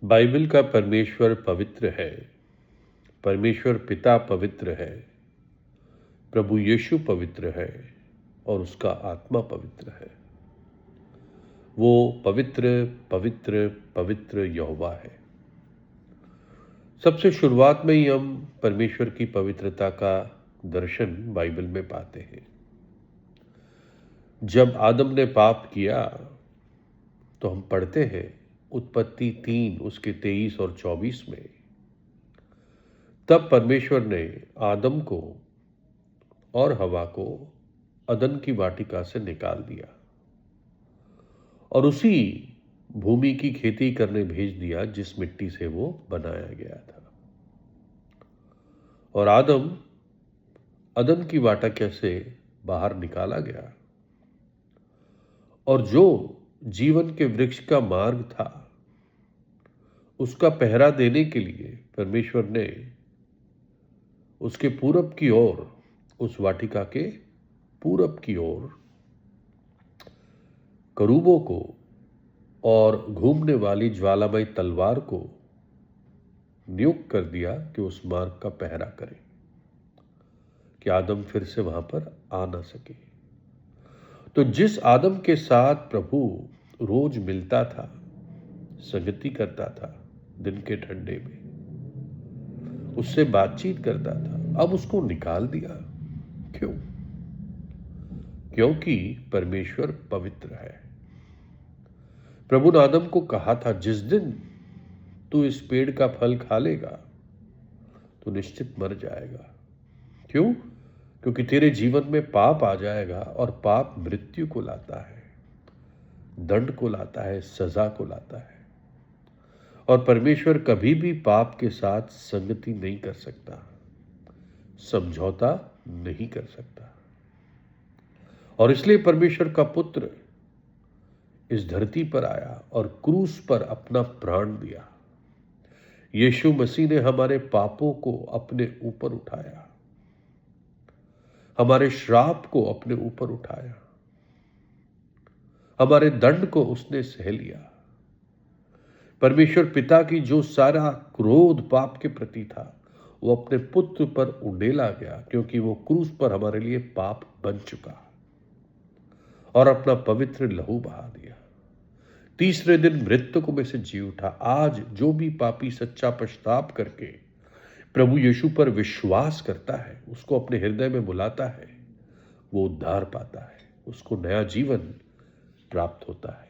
Bible का परमेश्वर पवित्र है। परमेश्वर पिता पवित्र है। प्रभु यीशु पवित्र है और उसका आत्मा पवित्र है। वो पवित्र पवित्र पवित्र यहोवा है। सबसे शुरुआत में ही हम परमेश्वर की पवित्रता का दर्शन बाइबल में पाते हैं। जब आदम ने पाप किया तो हम पढ़ते हैं उत्पत्ति 3 उसके 23 और 24 में, तब परमेश्वर ने आदम को और हवा को अदन की वाटिका से निकाल दिया और उसी भूमि की खेती करने भेज दिया जिस मिट्टी से वो बनाया गया था। और आदम अदन की वाटिका से बाहर निकाला गया और जो जीवन के वृक्ष का मार्ग था उसका पहरा देने के लिए परमेश्वर ने उसके पूरब की ओर, उस वाटिका के पूरब की ओर करूबों को और घूमने वाली ज्वालामयी तलवार को नियुक्त कर दिया कि उस मार्ग का पहरा करे, कि आदम फिर से वहां पर आ ना सके। तो जिस आदम के साथ प्रभु रोज मिलता था, संगति करता था, दिन के ठंडे में उससे बातचीत करता था, अब उसको निकाल दिया। क्यों? क्योंकि परमेश्वर पवित्र है। प्रभु ने आदम को कहा था, जिस दिन तू इस पेड़ का फल खा लेगा तो निश्चित मर जाएगा। क्यों? क्योंकि तेरे जीवन में पाप आ जाएगा और पाप मृत्यु को लाता है, दंड को लाता है, सजा को लाता है। और परमेश्वर कभी भी पाप के साथ संगति नहीं कर सकता, समझौता नहीं कर सकता। और इसलिए परमेश्वर का पुत्र इस धरती पर आया और क्रूस पर अपना प्राण दिया। यीशु मसीह ने हमारे पापों को अपने ऊपर उठाया, हमारे श्राप को अपने ऊपर उठाया, हमारे दंड को उसने सह लिया। परमेश्वर पिता की जो सारा क्रोध पाप के प्रति था वो अपने पुत्र पर उंडेला गया, क्योंकि वो क्रूस पर हमारे लिए पाप बन चुका और अपना पवित्र लहू बहा दिया। तीसरे दिन मृतकों में से जी उठा। आज जो भी पापी सच्चा पश्चाताप करके प्रभु यीशु पर विश्वास करता है, उसको अपने हृदय में बुलाता है, वो उद्धार पाता है, उसको नया जीवन प्राप्त होता है।